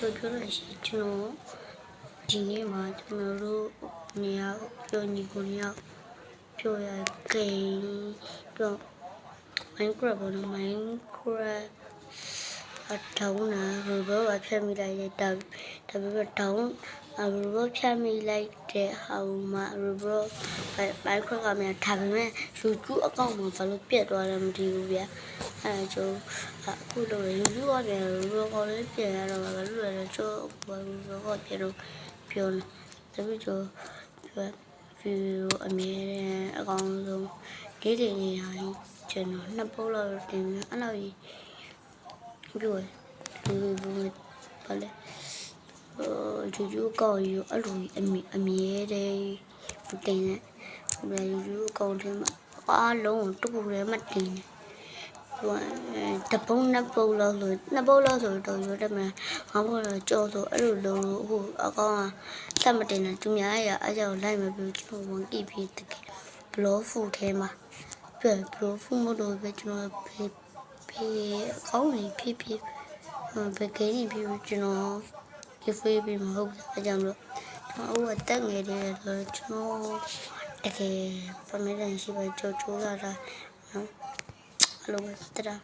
ပြောလို့ရှိရင်ကျွန်တော်ဒီနေ့မှာကျွန်တော်တို့နေရာပြောညီကိုနေရာပြောရကိန်းတော့ Minecraft ဘောနော် Minecraft အထောင်းနာဘောအဖြတ်မိလိုက်တဲ့ဒါပေမဲ့တောင်းဘောဖြတ်မိလိုက်တဲ့ဟာမှာဘောMinecraft ကမြန်ဒါပေမဲ့ YouTube အကောင့်မှာဘာလို့ပြတ်သွားလဲမသိဘူးဗျာအဲကျအခုတော့ YouTube ကနေဘောကောလေးပြန်ရတော့ဘာလို့လဲကျဘောကောပြန်တော့ပြောနေတပည့်ကျော်ဗီဒီယိုအမြဲတမ်းအကောင်းဆုံးဒေးဒေးနေရရင်ကျွန်တော်နှစ်ပုတ်လောက်တင်နေအဲ့လောက်ကြီးပြောဒီဘာလဲYouTube ကောက်ယူအဲ့လိုအမြဲတမ်းတင်နေ YouTube ကောက်ထဲမှာအားလုံးတခုတည်းမတင်နေတပုံးနှစ်ပုတ်လောက်ဆိုနှစ်ပုတ်လောက်ဆိုတော့ရွတ်တယ်မှာငါ့ဘောတော့ကြောဆိုအဲ့လိုလုံးဟိုအကောင်ကတက်မတင်နေသူများရအားကြောင့်လိုက်မပြီးကျွန်တော်ဝန်ကြည့်ပြီးတကယ်ဘလော့ဖူထဲမှာဘလော့ဖူမလို့ပဲကျွန်တော်ဖေးအကောင်းကြီးဖေးဘယ်ကလေးဖေးကျွန်တော်ဒီဖေးပြီးမဟုတ်အကြောင်းလို့ကျွန်တော်အတက်ငယ်တယ်ဆိုကျွန်တော်တကယ်ပမေးတန်ရှိပဲကြောလာတာနော်အဲ့လိုပဲတတာ